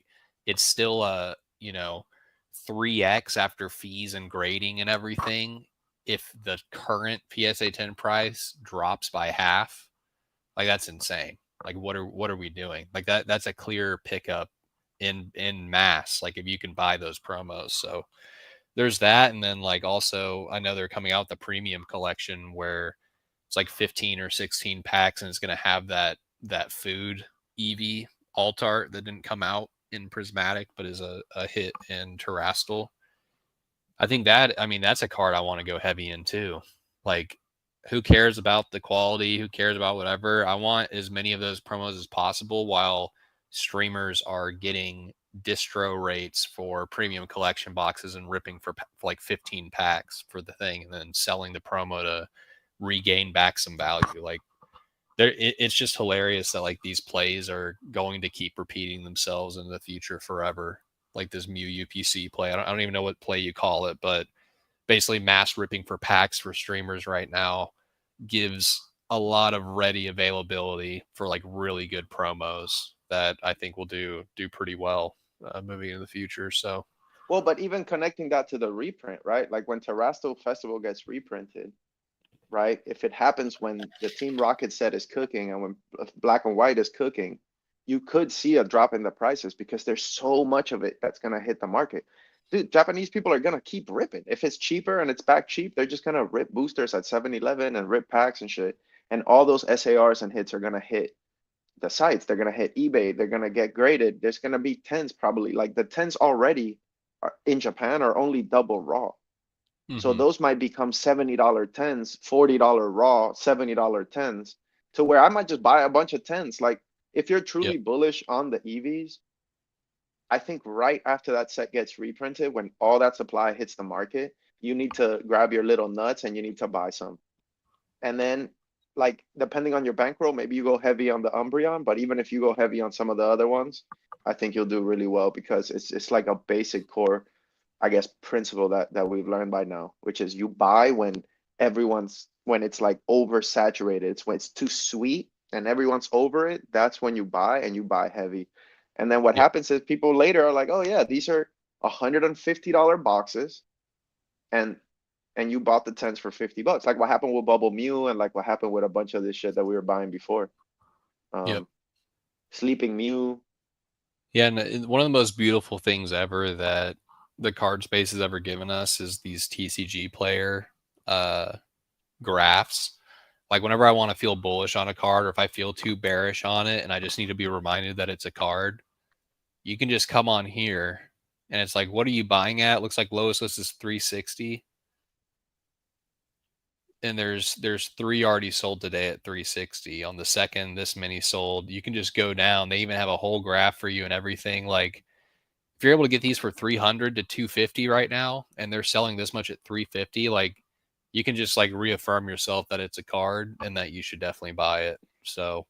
it's still a, 3x after fees and grading and everything, if the current PSA 10 price drops by half, like that's insane. Like what are we doing? Like that's a clear pickup in mass. Like if you can buy those promos. So there's that, and then like also I know they're coming out with the premium collection where it's like 15 or 16 packs, and it's going to have that food EV alt art that didn't come out in prismatic but is a hit in terrestrial. I mean, that's a card I want to go heavy in too. Like, who cares about the quality? Who cares about whatever? I want as many of those promos as possible while streamers are getting distro rates for premium collection boxes and ripping for like 15 packs for the thing and then selling the promo to regain back some value. Like, it's just hilarious that like these plays are going to keep repeating themselves in the future forever. like this Mew UPC play. I don't even know what play you call it, but basically mass ripping for packs for streamers right now gives a lot of ready availability for like really good promos that I think will do pretty well moving into the future. So Well, but even connecting that to the reprint, right? Like when Terrasto Festival gets reprinted, right? If it happens when the Team Rocket set is cooking and when Black and White is cooking, you could see a drop in the prices because there's so much of it that's gonna hit the market. Dude, Japanese people are gonna keep ripping. If it's cheaper and it's back cheap, they're just gonna rip boosters at 7-Eleven and rip packs and shit. And all those SARs and hits are gonna hit the sites. They're gonna hit eBay. They're gonna get graded. There's gonna be tens probably. Like the tens already are, in Japan are only double raw. So mm-hmm. those might become $70 tens, $40 raw, $70 tens, to where I might just buy a bunch of tens. Like if you're Yep. truly bullish on the EVs, I think right after that set gets reprinted, when all that supply hits the market, you need to grab your little nuts and you need to buy some. And then, like, depending on your bankroll, maybe you go heavy on the Umbreon, but even if you go heavy on some of the other ones, I think you'll do really well because it's like a basic core, I guess, principle that we've learned by now, which is you buy when when it's like oversaturated. It's when it's too sweet and everyone's over it. That's when you buy and you buy heavy. And then what Yep. happens is people later are like, oh yeah, these are $150 boxes. And you bought the tens for $50. Like what happened with Bubble Mew and like what happened with a bunch of this shit that we were buying before. Yep. Um, Sleeping Mew. Yeah, and one of the most beautiful things ever that the card space has ever given us is these TCG player uh, graphs. Like whenever I want to feel bullish on a card, or if I feel too bearish on it, and I just need to be reminded that it's a card, you can just come on here, and it's like, what are you buying at? Looks like lowest list is 360, and there's three already sold today at 360. On the second, this many sold. You can just go down. They even have a whole graph for you and everything. Like if you're able to get these for 300 to 250 right now, and they're selling this much at 350, like you can just like reaffirm yourself that it's a card and that you should definitely buy it. So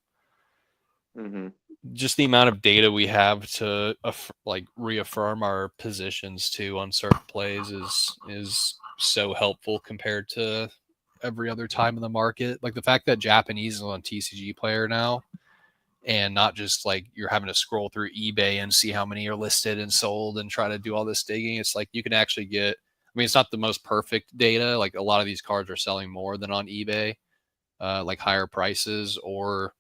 Hmm. just the amount of data we have to like reaffirm our positions too on certain plays is so helpful compared to every other time in the market. Like the fact that Japanese is on TCG player now, and not just like you're having to scroll through eBay and see how many are listed and sold and try to do all this digging. It's like you can actually get, I mean, it's not the most perfect data. Like a lot of these cards are selling more than on eBay, like higher prices, or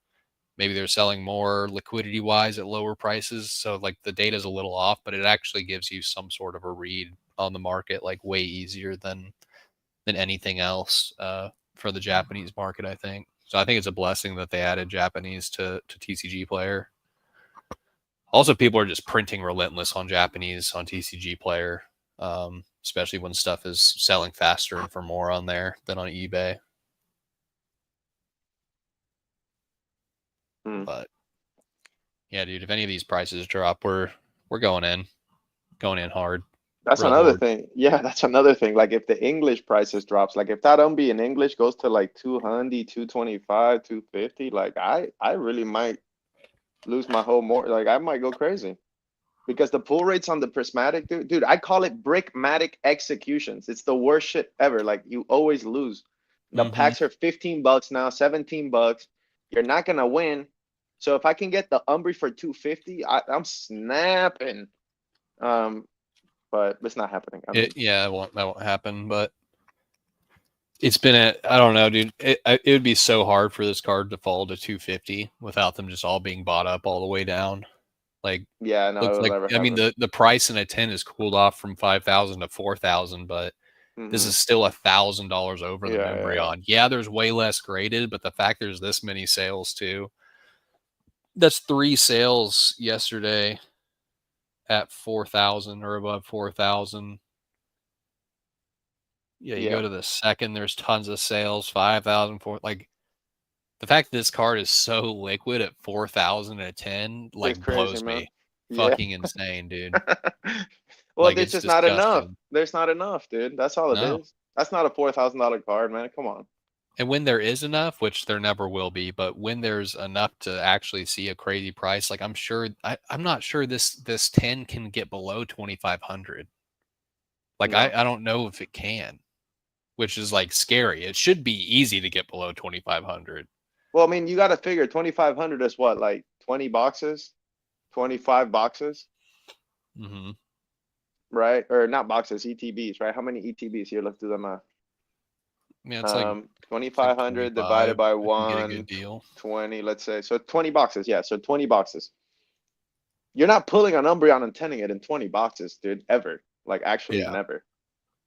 maybe they're selling more liquidity wise at lower prices. So like the data is a little off, but it actually gives you some sort of a read on the market, like way easier than anything else for the Japanese market, I think. So I think it's a blessing that they added Japanese to TCG player. Also, people are just printing relentless on Japanese on TCG player, especially when stuff is selling faster and for more on there than on eBay. Mm. But yeah, dude, if any of these prices drop, we're going in hard, That's real another hard. thing. Yeah, that's another thing. Like if the English prices drops, like if that Umbi in English goes to like 200, 225, 250, like I really might lose my whole more. Like I might go crazy. Because the pull rates on the prismatic, dude, I call it brickmatic executions. It's the worst shit ever. Like you always lose. The Mm-hmm. packs are $15 now, $17. You're not gonna win. So if I can get the Umbry for 250, I'm snapping. Um, but it's not happening. I mean, Yeah, that won't happen. But it's been I don't know, dude. It would be so hard for this card to fall to 250 without them just all being bought up all the way down. Like yeah, no, looks it'll like, never I mean, happen. the price in a 10 is cooled off from 5,000 to 4,000, but this Hmm. is still $1,000 over the Yeah, yeah, yeah. Umbreon. Yeah, there's way less graded, but the fact there's this many sales too. That's three sales yesterday at 4,000 or above 4,000. Yeah, you go Yeah, to the second, there's tons of sales, 5,000, like the fact that this card is so liquid at 4,000 and a 10 it's like crazy, blows man. me. Yeah. Fucking insane, dude. Well, Like there's it's just not enough. disgusting. There's not enough, dude. That's all it No. is. That's not a $4,000 card, man. Come on. And when there is enough, which there never will be, but when there's enough to actually see a crazy price, like I'm not sure this 10 can get below 2,500. Like No. I don't know if it can, which is like scary. It should be easy to get below 2,500. Well, I mean, you got to figure 2,500 is what, like 20 boxes, 25 boxes, Mm-hmm. right? Or not boxes, ETBs, right? How many ETBs here? Let's do the math. Yeah, it's like 2,500 divided 25 by if you get a good one, deal. 20, let's say. So 20 boxes. Yeah. So 20 boxes. You're not pulling an Umbreon and tending it in 20 boxes, dude, ever. Like, actually, Yeah. never.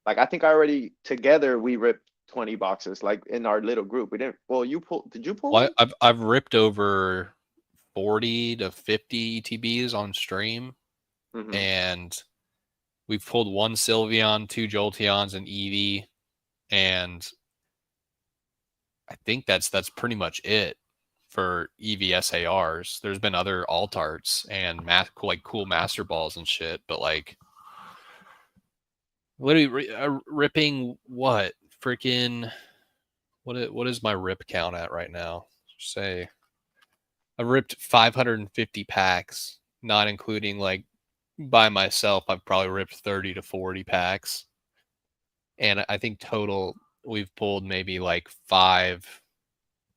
Like, I think I already, together, we ripped 20 boxes, like in our little group. We didn't, well, did you pull Well, one? I've ripped over 40 to 50 ETBs on stream, Mm-hmm. and we've pulled one Sylveon, two Jolteons, and Eevee, and I think that's pretty much it for EVSARs. There's been other alt arts and like cool master balls and shit, but like literally ripping what freaking what is my rip count at right now? Say I've ripped 550 packs, not including like by myself. I've probably ripped 30 to 40 packs, and I think total we've pulled maybe like 5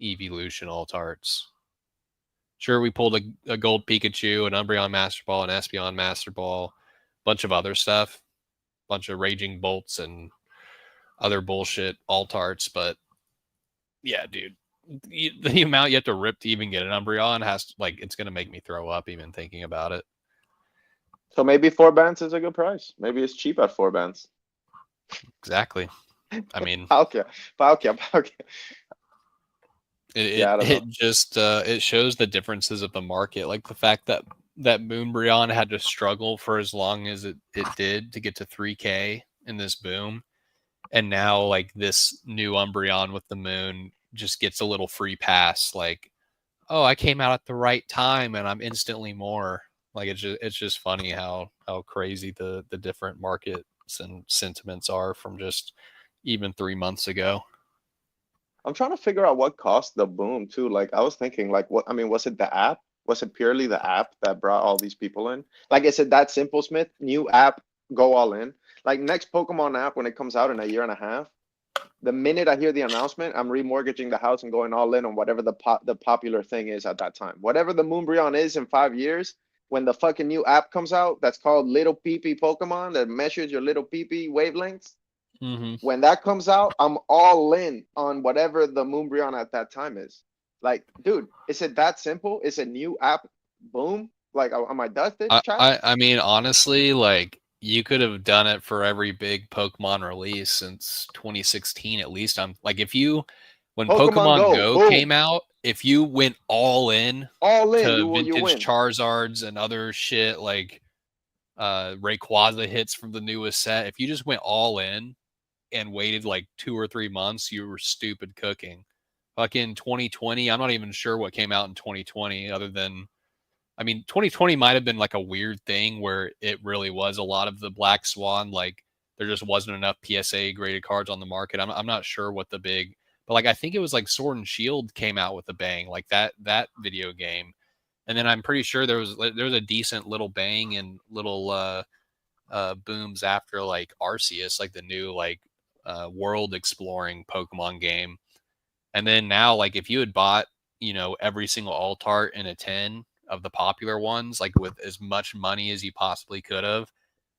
evolution alt arts. Sure, we pulled a gold Pikachu, an Umbreon Master Ball, an Espeon Master Ball, bunch of other stuff, bunch of Raging Bolts and other bullshit alt arts. But yeah, dude, the amount you have to rip to even get an Umbreon has like it's gonna make me throw up even thinking about it. So maybe 4 bands is a good price. Maybe it's cheap at 4 bands. Exactly. I mean, Palkia, Palkia. it Yeah, it, I don't know. it just it shows the differences of the market, like the fact that Moonbreon had to struggle for as long as it did to get to 3K in this boom, and now like this new Umbreon with the moon just gets a little free pass. Like, oh, I came out at the right time and I'm instantly more. Like it's just funny how crazy the different markets and sentiments are from just even 3 months ago. I'm trying to figure out what caused the boom too. Like, I was thinking, like, what, I mean, was it the app? Was it purely the app that brought all these people in? Like, is it that simple, Smith? New app, go all in. Like, next Pokemon app, when it comes out in a year and a half, the minute I hear the announcement, I'm remortgaging the house and going all in on whatever the popular thing is at that time. Whatever the Moonbreon is in 5 years, when the fucking new app comes out that's called Little Peepee Pokemon that measures your little peepee wavelengths, Mm-hmm. when that comes out, I'm all in on whatever the Moonbreon at that time is. Like, dude, is it that simple? Is a new app boom? Like, am I dusted, chat? I mean, honestly, like you could have done it for every big Pokemon release since 2016 at least. I'm like if you when Pokemon Pokemon Go, Go boom, came out, if you went all in all in. to You vintage win. Charizards and other shit like Rayquaza hits from the newest set, if you just went all in and waited like 2 or 3 months, you were stupid cooking. Fucking 2020, I'm not even sure what came out in 2020 other than I mean, 2020 might have been like a weird thing where it really was a lot of the Black Swan. Like there just wasn't enough PSA graded cards on the market. I'm not sure what the big, but like I think it was like Sword and Shield came out with a bang, like that video game, and then I'm pretty sure there was a decent little bang and little booms after like Arceus, like the new like world exploring Pokemon game. And then now, like if you had bought, every single alt art in a 10 of the popular ones, like with as much money as you possibly could have,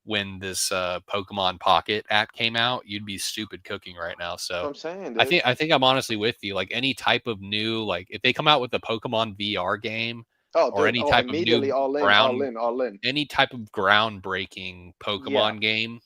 when this Pokemon Pocket app came out, you'd be stupid cooking right now. That's what So I'm saying, I dude. think I think I'm honestly with you. Like any type of new, like if they come out with a Pokemon VR game Oh, or dude. any Oh, type of immediately new all in, all ground, in, all in. any type of groundbreaking Yeah. Pokemon game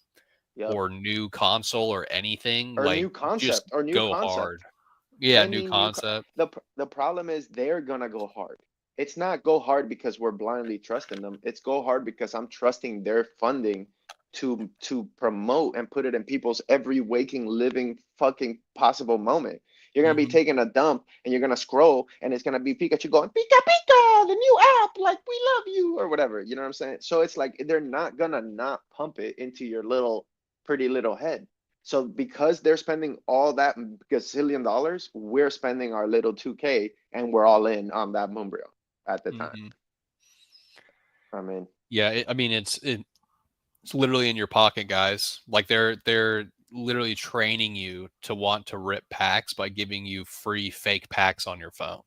Yep. or new console or anything, Or like new just concept, or new go hard. concept. Yeah, new Any new concept. the problem is they're gonna go hard. It's not go hard because we're blindly trusting them. It's go hard because I'm trusting their funding to promote and put it in people's every waking living fucking possible moment. You're gonna be Hmm. taking a dump and you're gonna scroll and it's gonna be Pikachu going Pika Pika, the new app, like we love you or whatever. You know what I'm saying? So it's like they're not gonna not pump it into your little pretty little head. So because they're spending all that gazillion dollars, we're spending our little 2K and we're all in on that Moonbrio at the time. Hmm. I mean, Yeah, I mean it's literally in your pocket, guys. Like they're literally training you to want to rip packs by giving you free fake packs on your phone.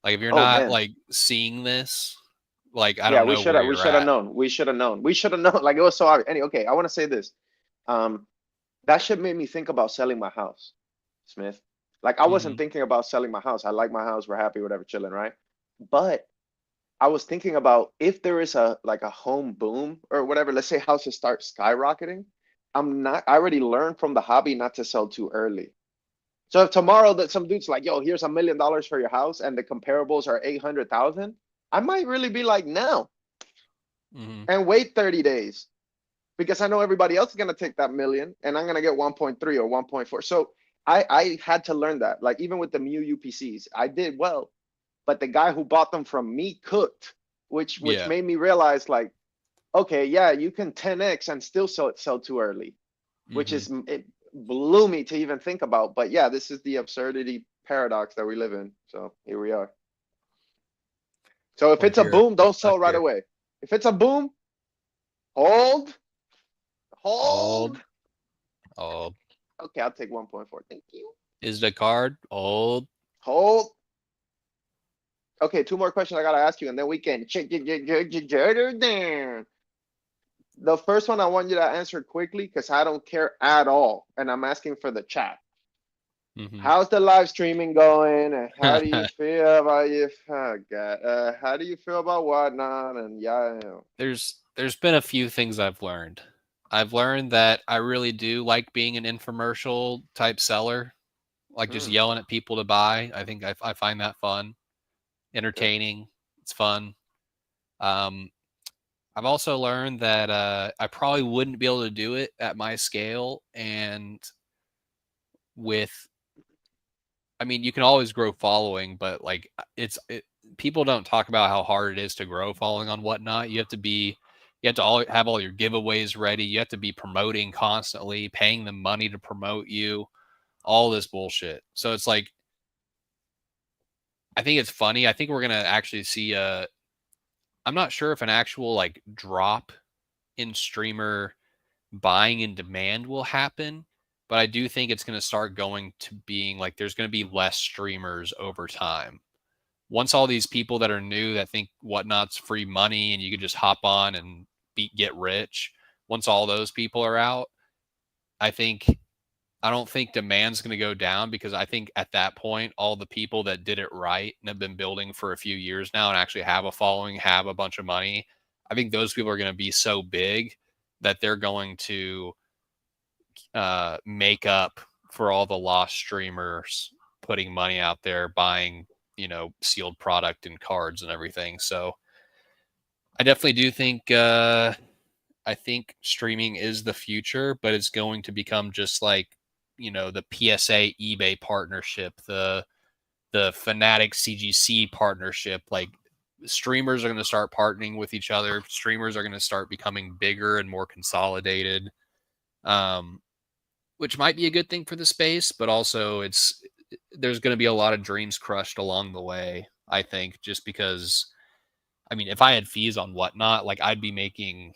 Like if you're oh not man. like seeing this, like I Yeah, don't we know should where have we you're should have at. known. We should have known. We should have known. Like it was so obvious. Okay, I want to say this. Um, that shit made me think about selling my house, Smith. Like I wasn't Hmm. thinking about selling my house. I like my house. We're happy, whatever, chilling, right? But I was thinking about if there is a like a home boom or whatever, let's say houses start skyrocketing. I already learned from the hobby not to sell too early. So if tomorrow that some dude's like, yo, here's $1 million for your house and the comparables are 800,000, I might really be like, no, Hmm. and wait 30 days because I know everybody else is gonna take that million and I'm gonna get 1.3 or 1.4. So I had to learn that. Like even with the Mu UPCs, I did well, but the guy who bought them from me cooked, which Yeah. made me realize like, okay, yeah, you can 10x and still sell too early, which Hmm. is it blew me to even think about. But yeah, this is the absurdity paradox that we live in. So here we are. So if We're it's a here. boom, We're don't stuck sell right here. away. If it's a boom, hold, hold. Old. Old. Okay, I'll take 1.4. Thank you. Is the card old? Hold. Okay, two more questions I gotta ask you, and then we can check it. The first one I want you to answer quickly because I don't care at all, and I'm asking for the chat. Hmm. How's the live streaming going, and how do you feel about you? Oh God, how do you feel about whatnot? And yeah, There's been a few things I've learned. I've learned that I really do like being an infomercial type seller, like just mm, yelling at people to buy. I think I find that fun, okay. entertaining. It's fun. Um, I've also learned that I probably wouldn't be able to do it at my scale and with. I mean, you can always grow following, but like people don't talk about how hard it is to grow following on whatnot. You have to have all your giveaways ready. You have to be promoting constantly, paying them money to promote you, all this bullshit. So it's like, I think it's funny. I think we're gonna actually see I'm not sure if an actual like drop in streamer buying and demand will happen, but I do think it's going to start going to being like there's going to be less streamers over time. Once all these people that are new that think whatnot's free money and you can just hop on and get rich, once all those people are out, I think I don't think demand's going to go down because I think at that point all the people that did it right and have been building for a few years now and actually have a following, have a bunch of money, I think those people are going to be so big that they're going to make up for all the lost streamers putting money out there buying sealed product and cards and everything. So I definitely do think I think streaming is the future, but it's going to become just like the PSA eBay partnership, the Fnatic CGC partnership. Like streamers are going to start partnering with each other. Streamers are going to start becoming bigger and more consolidated. Um, which might be a good thing for the space, but also there's going to be a lot of dreams crushed along the way. I think just because, I mean, if I had fees on whatnot, like I'd be making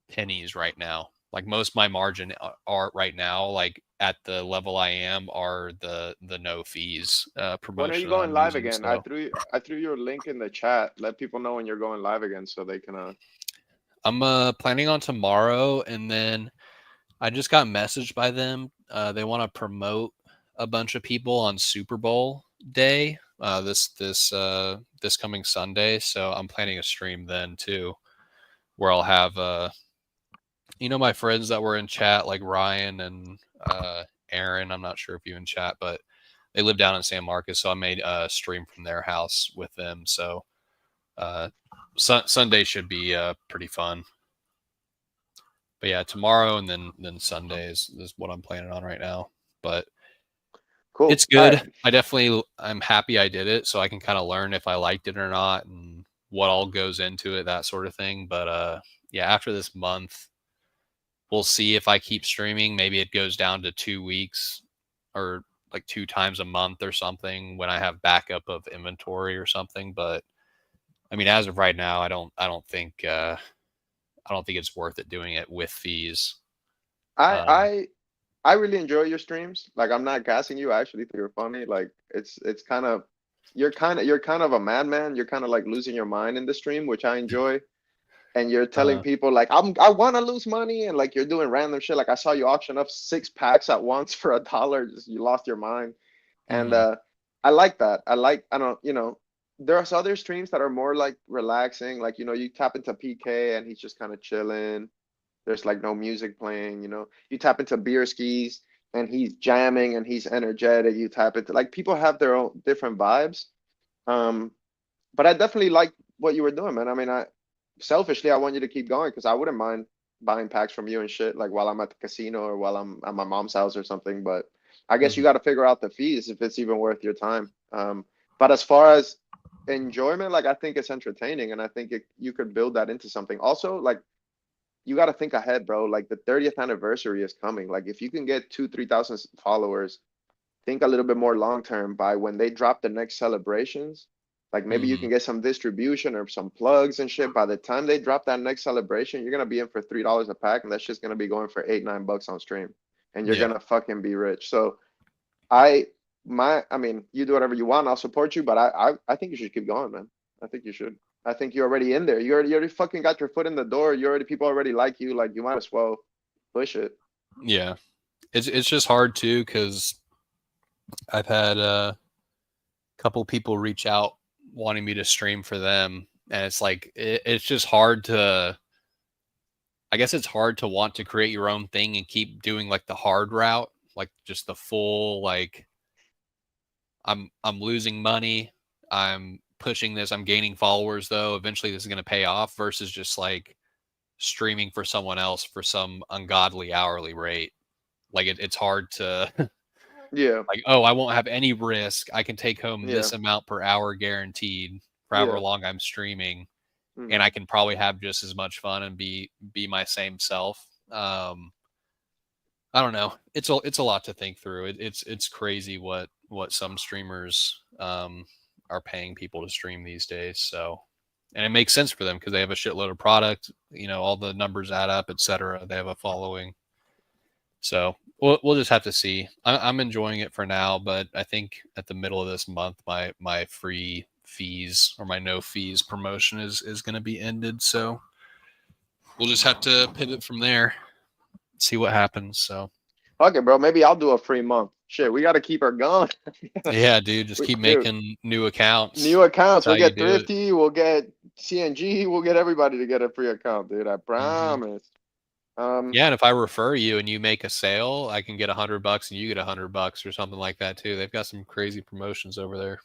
pennies right now. Like most of my margin are right now, like at the level I am, are the no fees When are you promotion going I'm live using. again? So I threw your link in the chat. Let people know when you're going live again so they can I'm planning on tomorrow, and then I just got messaged by them. They want to promote a bunch of people on Super Bowl day. This coming Sunday, so I'm planning a stream then too, where I'll have my friends that were in chat like Ryan and Aaron. I'm not sure if you in chat, but they live down in San Marcos, so I made a stream from their house with them. So uh, Sunday should be pretty fun. But yeah, tomorrow and then Sunday is what I'm planning on right now. But cool. it's All right. good. I'm happy I did it so I can kind of learn if I liked it or not and what all goes into it, that sort of thing. But yeah, after this month, we'll see if I keep streaming. Maybe it goes down to 2 weeks or like 2 times a month or something when I have backup of inventory or something. But I mean, as of right now, I don't think it's worth it doing it with fees. I Um, I I really enjoy your streams. Like I'm not gassing you. I actually think you're funny. Like it's kind of you're kind of a madman. You're kind of like losing your mind in the stream, which I enjoy. And you're telling uh, people like I want to lose money, and like you're doing random shit. Like I saw you auction up 6 packs at once for $1. Just you lost your mind. And mhm, I like that. I don't, there's other streams that are more like relaxing. Like, you tap into PK and he's just kind of chilling. There's like no music playing. You tap into beer skis and he's jamming and he's energetic. You tap into like people have their own different vibes. Um, but I definitely like what you were doing, man. I mean, I selfishly I want you to keep going because I wouldn't mind buying packs from you and shit like while I'm at the casino or while I'm at my mom's house or something. But I guess you mhm. got to figure out the fees if it's even worth your time. But as far as enjoyment, like I think it's entertaining and I think you could build that into something. Also, like you got to think ahead, bro. Like the 30th anniversary is coming. Like if you can get 2, 3,000 followers, think a little bit more long term by when they drop the next celebrations. Like maybe you Mhm. can get some distribution or some plugs and shit. By the time they drop that next celebration, you're gonna be in for $3 a pack, and that's just gonna be going for 8, 9 bucks on stream, and you're Yeah. gonna fucking be rich. So I mean, you do whatever you want. I'll support you, but I think you should keep going, man. I think you should. I think you're already in there. You already fucking got your foot in the door. People already like you. Like you might as well push it. Yeah. It's just hard too because I've had a couple people reach out wanting me to stream for them, and it's like it's just hard to. I guess it's hard to want to create your own thing and keep doing like the hard route, like just the full like I'm losing money, I'm pushing this, I'm gaining followers though. Eventually this is going to pay off versus just like streaming for someone else for some ungodly hourly rate. Like it's hard to Yeah, like, oh, I won't have any risk. I can take home yeah, this amount per hour guaranteed for however yeah. long I'm streaming, and Hmm. I can probably have just as much fun and be my same self. I don't know. It's a lot to think through. It's crazy what some streamers are paying people to stream these days. So, and it makes sense for them because they have a shitload of product. All the numbers add up, etc. They have a following. So we'll just have to see. I'm enjoying it for now, but I think at the middle of this month, my free fees or my no fees promotion is going to be ended. So we'll just have to pivot from there, see what happens. So Okay, bro. Maybe I'll do a free month. Shit, we got to keep her going. yeah, dude, just keep Dude, making new accounts. new accounts. That's how We'll you get do it. Thrifty. We'll get CNG. We'll get everybody to get a free account, dude. I Hmm. promise. Um. Yeah, and if I refer you and you make a sale, I can get $100 and you get $100 or something like that too. They've got some crazy promotions over there.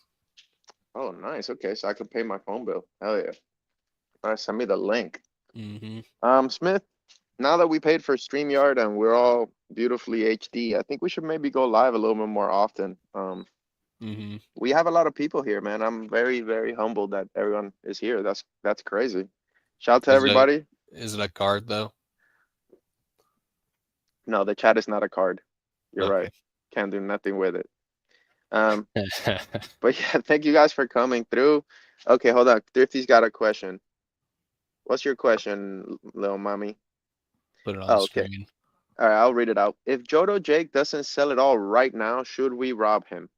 Oh, nice. Okay, so I can pay my phone bill. Hell yeah. All right, send me the link. Hmm. Smith. Now that we paid for StreamYard and we're all beautifully HD, I think we should maybe go live a little bit more often. Hmm. We have a lot of people here, man. I'm very, very humbled that everyone is here. That's crazy. Shout out to Is it a everybody. is it a card though? No, the chat is not a card. You're right. Okay. Can't do nothing with it. Um, but yeah, thank you guys for coming through. Okay, hold on. Thrifty's got a question. What's your question, little mommy? Put it on the Oh, okay. screen. All right, I'll read it out. If Jodo Jake doesn't sell it all right now, should we rob him?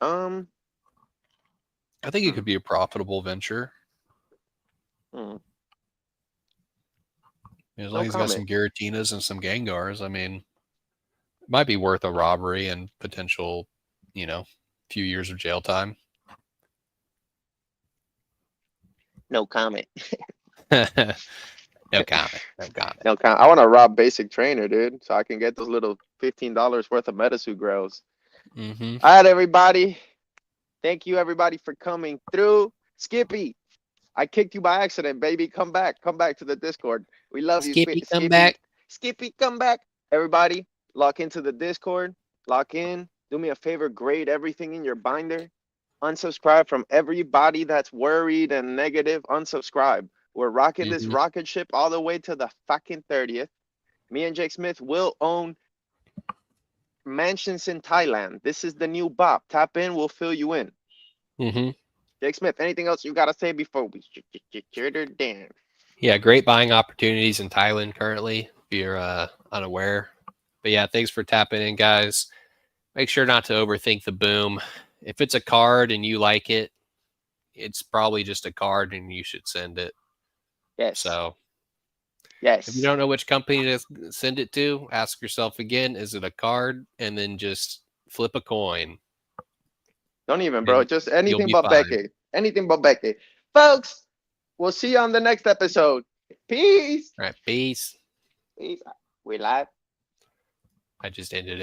Um, I think it hmm, could be a profitable venture hmm, as long no as he's got comment. some Garatinas and some Gengars. I mean, it might be worth a robbery and potential, you know, few years of jail time. No comment. No comment. No comment. No comment. I want to rob Basic Trainer, dude, so I can get those little $15 worth of Metasuit grills. Hmm. All right, everybody. Thank you, everybody, for coming through. Skippy, I kicked you by accident, baby. Come back. Come back to the Discord. We love you, Skippy, come Skippy. back. Skippy, come back. Everybody, lock into the Discord. Lock in. Do me a favor. Grade everything in your binder. Unsubscribe from everybody that's worried and negative. Unsubscribe. We're rocking this Mhm. rocket ship all the way to the fucking 30th. Me and Jake Smith will own mansions in Thailand. This is the new bop. Tap in, we'll fill you in. Mhm. Jake Smith, anything else you gotta say before we shut her down? Yeah, great buying opportunities in Thailand currently, if you're unaware. But yeah, thanks for tapping in, guys. Make sure not to overthink the boom. If it's a card and you like it, it's probably just a card and you should send it. Yes. So if you Yes. don't know which company to send it to, ask yourself again, is it a card? And then just flip a coin Don't even, bro. and Just you'll anything be but fine. Becky. Anything but Becky. Folks, we'll see you on the next episode. Peace. All right, peace. Peace. We live. I just ended it.